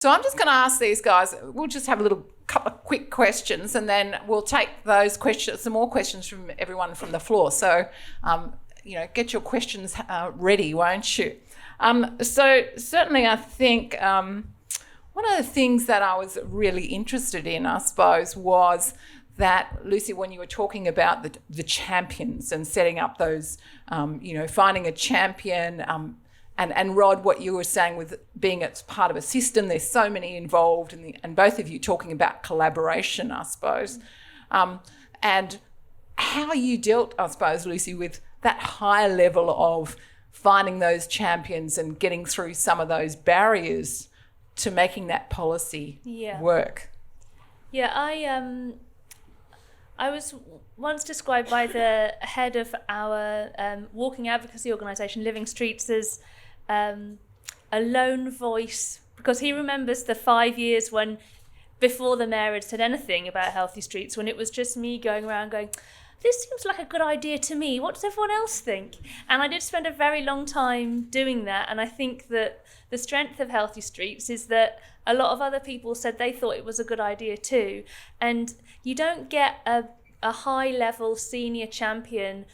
So I'm just going to ask these guys, we'll just have a little couple of quick questions and then we'll take those questions, some more questions from everyone from the floor. So, get your questions ready, won't you? So certainly I think one of the things that I was really interested in, I suppose, was that, Lucy, when you were talking about the champions and setting up those, finding a champion, and Rod, what you were saying with being it's part of a system, there's so many involved, and both of you talking about collaboration, I suppose, and how you dealt, I suppose, Lucy, with that high level of finding those champions and getting through some of those barriers to making that policy work. Yeah, I was once described by the head of our walking advocacy organisation, Living Streets, as a lone voice, because he remembers the 5 years when, before the mayor had said anything about healthy streets, when it was just me going around going, this seems like a good idea to me, what does everyone else think? And I did spend a very long time doing that, and I think that the strength of Healthy Streets is that a lot of other people said they thought it was a good idea too, and you don't get a high-level senior champion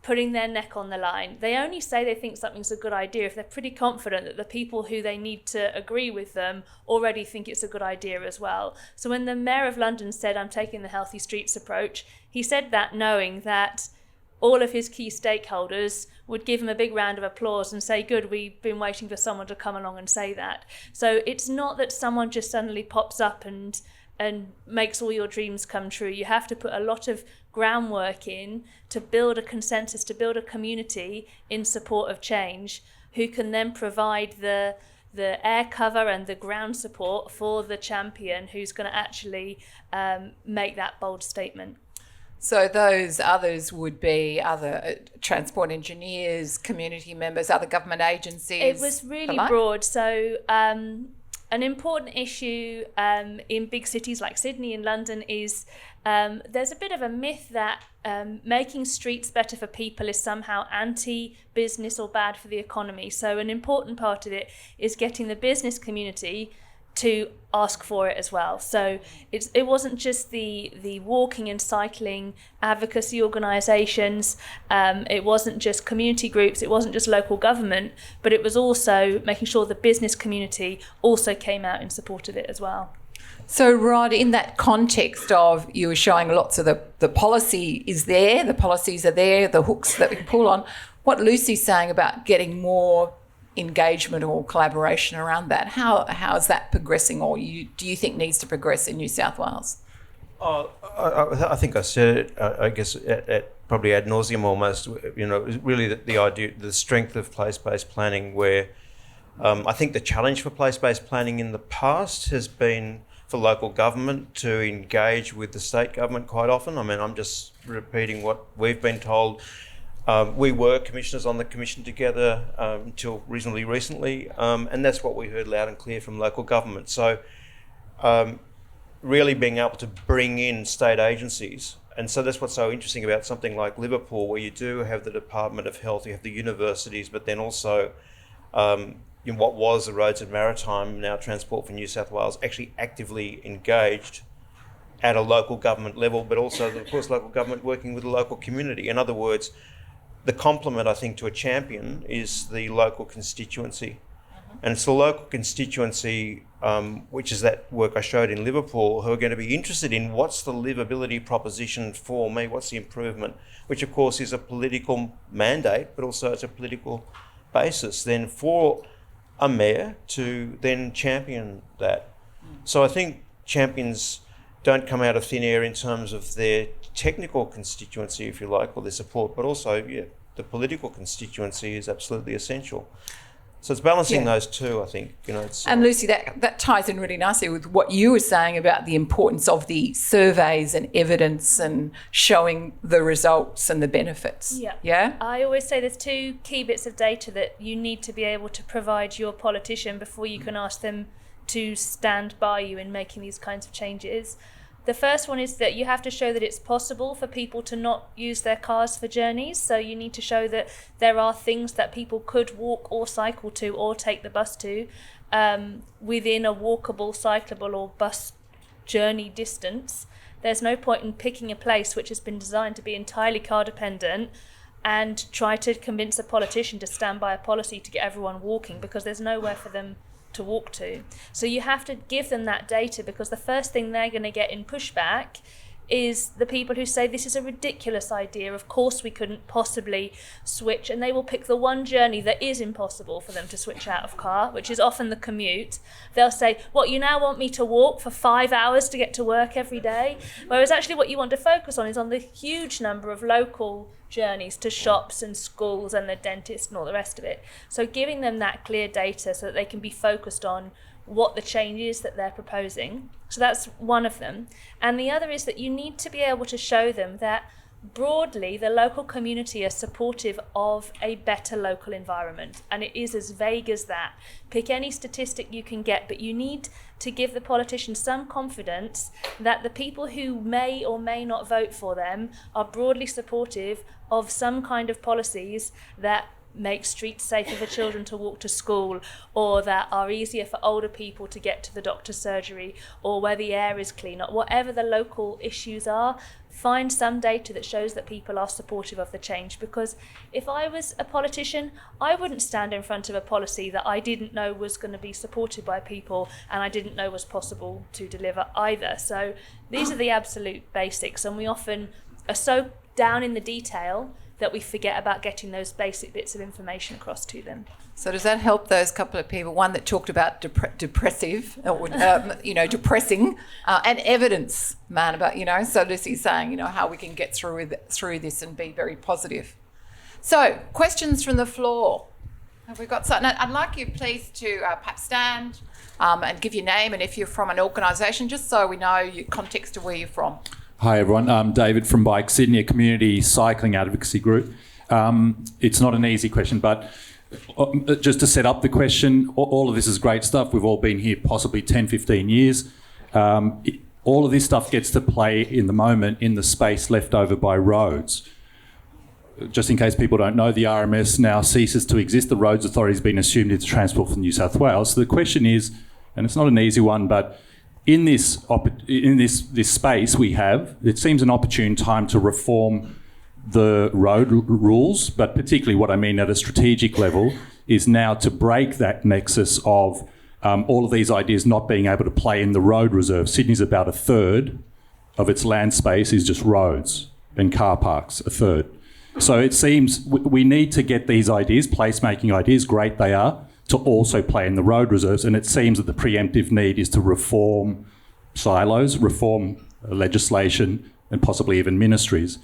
putting their neck on the line. They only say they think something's a good idea if they're pretty confident that the people who they need to agree with them already think it's a good idea as well. So when the Mayor of London said, I'm taking the Healthy Streets approach, he said that knowing that all of his key stakeholders would give him a big round of applause and say, good, we've been waiting for someone to come along and say that. So it's not that someone just suddenly pops up and makes all your dreams come true. You have to put a lot of groundwork in to build a consensus, to build a community in support of change, who can then provide the air cover and the ground support for the champion who's going to actually make that bold statement. So those others would be other transport engineers, community members, other government agencies? It was really broad. So an important issue in big cities like Sydney and London is there's a bit of a myth that making streets better for people is somehow anti-business or bad for the economy. So an important part of it is getting the business community to ask for it as well. So it wasn't just the walking and cycling advocacy organisations, it wasn't just community groups, it wasn't just local government, but it was also making sure the business community also came out in support of it as well. So Rod, in that context of, you were showing lots of the policy is there, the policies are there, the hooks that we can pull on. What Lucy's saying about getting more engagement or collaboration around that, how is that progressing, or do you think needs to progress in New South Wales? I think I said it, I guess, at probably ad nauseum almost, really the idea, the strength of place-based planning, where I think the challenge for place-based planning in the past has been for local government to engage with the state government quite often. I mean, I'm just repeating what we've been told. We were commissioners on the commission together until reasonably recently, and that's what we heard loud and clear from local government. So really being able to bring in state agencies, and so that's what's so interesting about something like Liverpool, where you do have the Department of Health, you have the universities, but then also in what was the Roads and Maritime, now Transport for New South Wales, actually actively engaged at a local government level, but also, of course, local government working with the local community. In other words, the complement, I think, to a champion is the local constituency. And it's the local constituency, which is that work I showed in Liverpool, who are going to be interested in what's the livability proposition for me, what's the improvement, which of course is a political mandate, but also it's a political basis then for a mayor to then champion that. So I think champions don't come out of thin air in terms of their technical constituency, if you like, or their support, but also, the political constituency is absolutely essential. So it's balancing those two, I think. And Lucy, that ties in really nicely with what you were saying about the importance of the surveys and evidence and showing the results and the benefits. Yeah? I always say there's two key bits of data that you need to be able to provide your politician before you can ask them to stand by you in making these kinds of changes. The first one is that you have to show that it's possible for people to not use their cars for journeys. So you need to show that there are things that people could walk or cycle to or take the bus to. within a walkable, cyclable or bus journey distance, there's no point in picking a place which has been designed to be entirely car dependent and try to convince a politician to stand by a policy to get everyone walking, because there's nowhere for them to walk to. So you have to give them that data, because the first thing they're going to get in pushback is the people who say this is a ridiculous idea, of course we couldn't possibly switch, and they will pick the one journey that is impossible for them to switch out of car, which is often the commute. They'll say, what, you now want me to walk for 5 hours to get to work every day? Whereas actually what you want to focus on is on the huge number of local journeys to shops and schools and the dentist and all the rest of it. So giving them that clear data so that they can be focused on what the change is that they're proposing. So that's one of them. And the other is that you need to be able to show them that broadly the local community are supportive of a better local environment. And it is as vague as that. Pick any statistic you can get, but you need to give the politicians some confidence that the people who may or may not vote for them are broadly supportive of some kind of policies that make streets safer for children to walk to school, or that are easier for older people to get to the doctor's surgery, or where the air is cleaner, whatever the local issues are. Find some data that shows that people are supportive of the change, because if I was a politician, I wouldn't stand in front of a policy that I didn't know was going to be supported by people and I didn't know was possible to deliver either. So these are the absolute basics, and we often are so down in the detail that we forget about getting those basic bits of information across to them. So does that help those couple of people? One that talked about depressive, or, depressing, and evidence, man, about, so Lucy's saying, how we can get through this and be very positive. So questions from the floor. Have we got something? I'd like you please to perhaps stand and give your name, and if you're from an organisation, just so we know your context of where you're from. Hi everyone, I'm David from Bike Sydney, a community cycling advocacy group. It's not an easy question, but just to set up the question, all of this is great stuff. We've all been here possibly 10, 15 years. All of this stuff gets to play in the moment in the space left over by roads. Just in case people don't know, the RMS now ceases to exist. The Roads Authority has been assumed into Transport for New South Wales. So the question is, and it's not an easy one, but in this space we have, it seems an opportune time to reform the road rules, but particularly what I mean at a strategic level is now to break that nexus of all of these ideas not being able to play in the road reserve. Sydney's about a third of its land space is just roads and car parks, a third. So it seems we need to get these ideas, placemaking ideas, great they are, to also play in the road reserves, and it seems that the preemptive need is to reform silos, reform legislation, and possibly even ministries.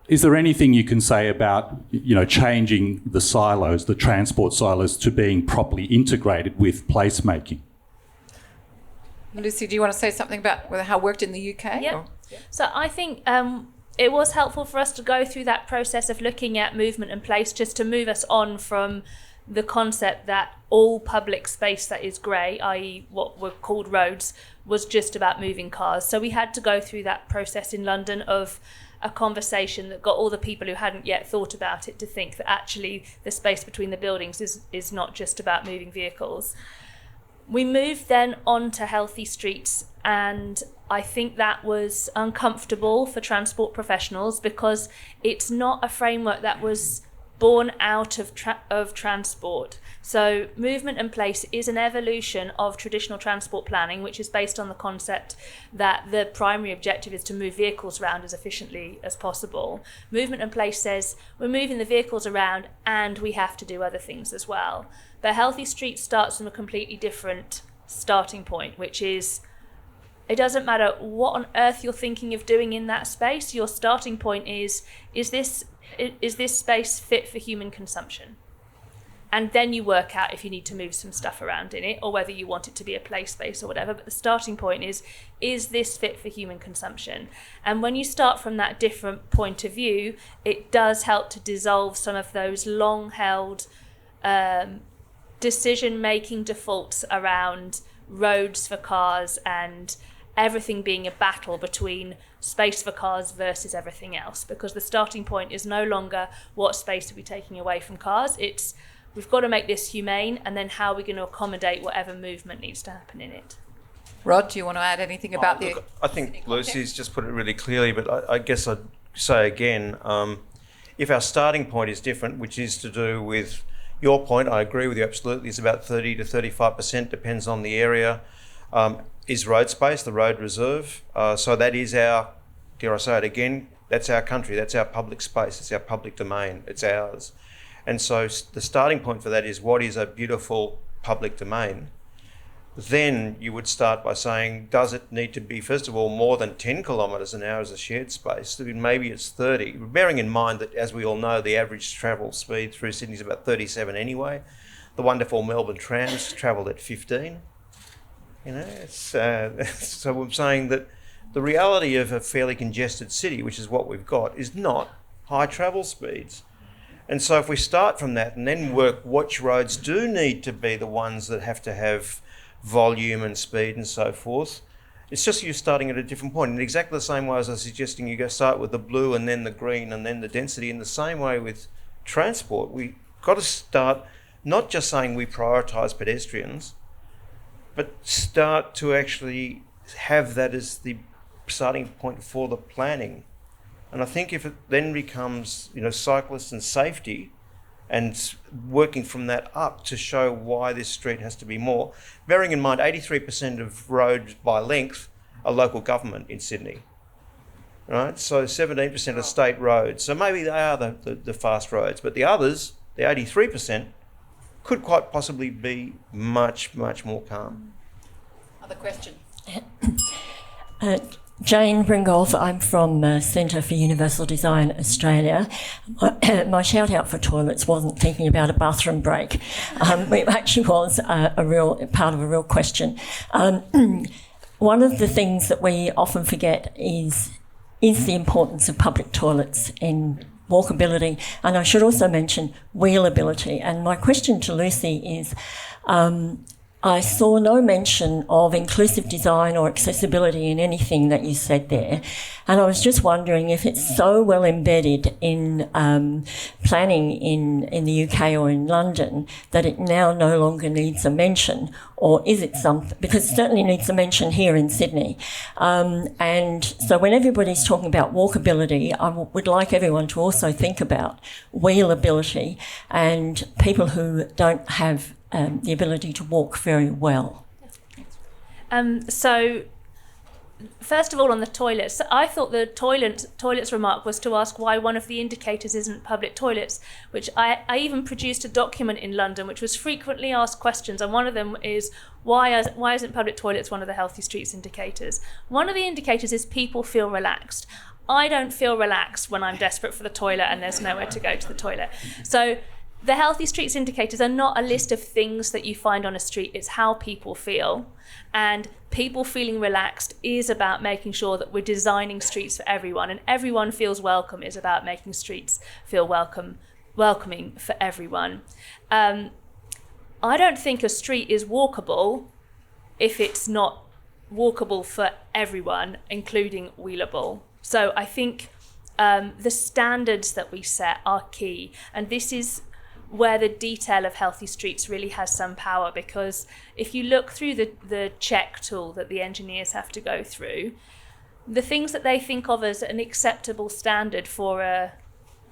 Is there anything you can say about, changing the silos, the transport silos, to being properly integrated with placemaking? Lucy, do you want to say something about how it worked in the UK? Yeah. So I think it was helpful for us to go through that process of looking at movement and place, just to move us on from the concept that all public space that is grey, i.e. what were called roads, was just about moving cars. So we had to go through that process in London of a conversation that got all the people who hadn't yet thought about it to think that actually the space between the buildings is not just about moving vehicles. We moved then on to healthy streets, and I think that was uncomfortable for transport professionals because it's not a framework that was born out of transport. So movement and place is an evolution of traditional transport planning, which is based on the concept that the primary objective is to move vehicles around as efficiently as possible. Movement and place says we're moving the vehicles around and we have to do other things as well. But healthy streets starts from a completely different starting point, which is it doesn't matter what on earth you're thinking of doing in that space. Your starting point is this space fit for human consumption? And then you work out if you need to move some stuff around in it or whether you want it to be a play space or whatever. But the starting point is this fit for human consumption? And when you start from that different point of view, it does help to dissolve some of those long-held decision-making defaults around roads for cars and everything being a battle between space for cars versus everything else, because the starting point is no longer what space are we taking away from cars, it's we've got to make this humane, and then how are we going to accommodate whatever movement needs to happen in it. Rod, do you want to add anything about the... Look, I think Lucy's just put it really clearly, but I guess I'd say again, if our starting point is different, which is to do with your point, I agree with you absolutely, it's about 30 to 35%, depends on the area, is road space, the road reserve. So that is our, dare I say it again, that's our country, that's our public space, it's our public domain, it's ours. And so the starting point for that is, what is a beautiful public domain? Then you would start by saying, does it need to be, first of all, more than 10 kilometres an hour as a shared space? Maybe it's 30, bearing in mind that, as we all know, the average travel speed through Sydney is about 37 anyway. The wonderful Melbourne trams travelled at 15. You know, so I'm saying that the reality of a fairly congested city, which is what we've got, is not high travel speeds. And so if we start from that and then work which roads do need to be the ones that have to have volume and speed and so forth, it's just you starting at a different point. In exactly the same way as I was suggesting you go start with the blue and then the green and then the density, in the same way with transport, we've got to start not just saying we prioritise pedestrians, but start to actually have that as the starting point for the planning. And I think if it then becomes, you know, cyclists and safety, and working from that up to show why this street has to be more, bearing in mind 83% of roads by length are local government in Sydney, right? So 17% are state roads. So maybe they are the fast roads, but the others, the 83%, could quite possibly be much, much more calm. Other question? Jane Bringolf, I'm from Centre for Universal Design Australia. My shout out for toilets wasn't thinking about a bathroom break. It actually was a real part of a real question. One of the things that we often forget is the importance of public toilets in walkability, and I should also mention wheelability. And my question to Lucy is, I saw no mention of inclusive design or accessibility in anything that you said there. And I was just wondering if it's so well embedded in planning in the UK or in London that it now no longer needs a mention, or is it something, because it certainly needs a mention here in Sydney. And so when everybody's talking about walkability, I would like everyone to also think about wheelability and people who don't have the ability to walk very well. So, first of all, on the toilets, I thought the toilets remark was to ask why one of the indicators isn't public toilets, which I even produced a document in London which was frequently asked questions, and one of them is, why isn't public toilets one of the Healthy Streets indicators? One of the indicators is people feel relaxed. I don't feel relaxed when I'm desperate for the toilet and there's nowhere to go to the toilet. So the Healthy Streets indicators are not a list of things that you find on a street, it's how people feel. And people feeling relaxed is about making sure that we're designing streets for everyone, and everyone feels welcome is about making streets feel welcoming for everyone. I don't think a street is walkable if it's not walkable for everyone, including wheelable. So I think the standards that we set are key, and this is where the detail of Healthy Streets really has some power, because if you look through the check tool that the engineers have to go through, the things that they think of as an acceptable standard for a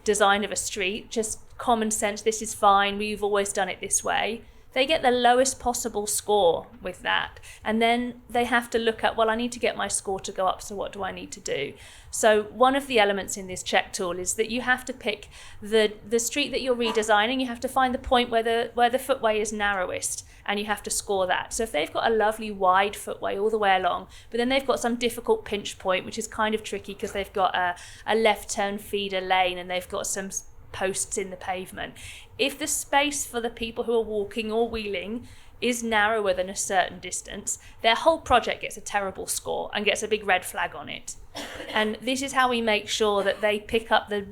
design of a street, just common sense, this is fine, we've always done it this way, they get the lowest possible score with that. And then they have to look at, well, I need to get my score to go up, so what do I need to do? So one of the elements in this check tool is that you have to pick the street that you're redesigning, you have to find the point where the footway is narrowest, and you have to score that. So if they've got a lovely wide footway all the way along, but then they've got some difficult pinch point, which is kind of tricky because they've got a left turn feeder lane and they've got some posts in the pavement. If the space for the people who are walking or wheeling is narrower than a certain distance, their whole project gets a terrible score and gets a big red flag on it. And this is how we make sure that they pick up the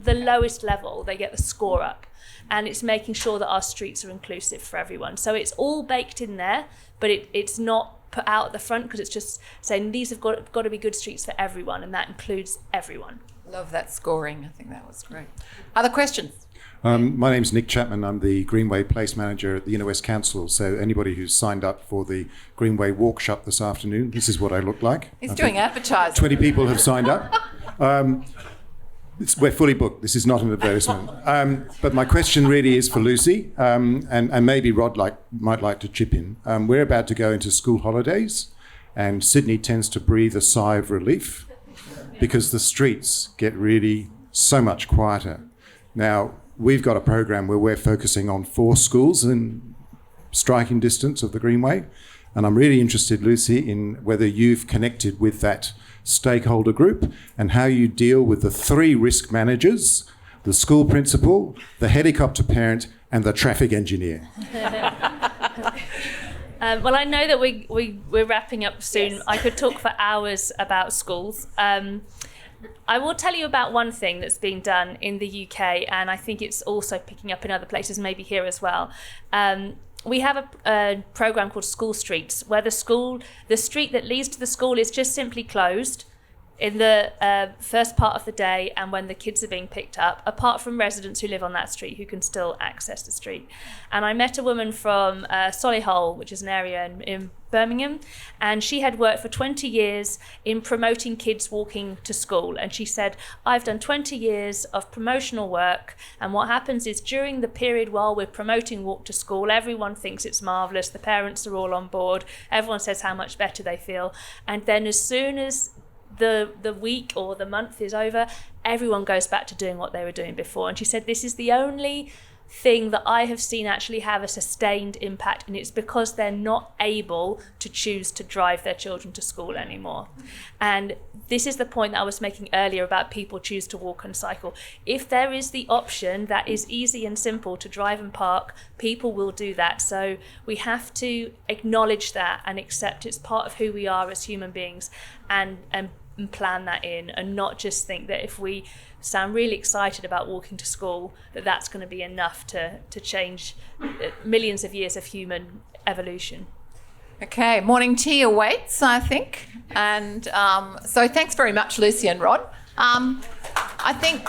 lowest level, they get the score up. And it's making sure that our streets are inclusive for everyone. So it's all baked in there, but it's not put out at the front, because it's just saying these have got to be good streets for everyone, and that includes everyone. Love that scoring. I think that was great. Other questions? My name's Nick Chapman. I'm the Greenway Place Manager at the Inner West Council. So anybody who's signed up for the Greenway Walkshop this afternoon, this is what I look like. He's doing advertising. 20 people have signed up. We're fully booked. This is not an advertisement. But my question really is for Lucy, and maybe Rod might like to chip in. We're about to go into school holidays, and Sydney tends to breathe a sigh of relief because the streets get really so much quieter. Now, we've got a program where we're focusing on 4 schools in striking distance of the Greenway, and I'm really interested, Lucy, in whether you've connected with that stakeholder group and how you deal with the 3 risk managers, the school principal, the helicopter parent, and the traffic engineer. Well, I know that we're wrapping up soon. Yes. I could talk for hours about schools. I will tell you about one thing that's being done in the UK, and I think it's also picking up in other places, maybe here as well. We have a program called School Streets, where the street that leads to the school is just simply closed in the first part of the day and when the kids are being picked up, apart from residents who live on that street who can still access the street. And I met a woman from Solihull, which is an area in Birmingham, and she had worked for 20 years in promoting kids walking to school. And she said, I've done 20 years of promotional work, and what happens is during the period while we're promoting walk to school, everyone thinks it's marvellous, the parents are all on board, everyone says how much better they feel, and then as soon as the week or the month is over, everyone goes back to doing what they were doing before. And she said, this is the only thing that I have seen actually have a sustained impact, and it's because they're not able to choose to drive their children to school anymore. And this is the point that I was making earlier about people choose to walk and cycle. If there is the option that is easy and simple to drive and park, people will do that. So we have to acknowledge that and accept it's part of who we are as human beings, and plan that in, and not just think that if we sound really excited about walking to school, that's going to be enough to change millions of years of human evolution. Okay, morning tea awaits, I think. And so thanks very much, Lucy and Rod. I think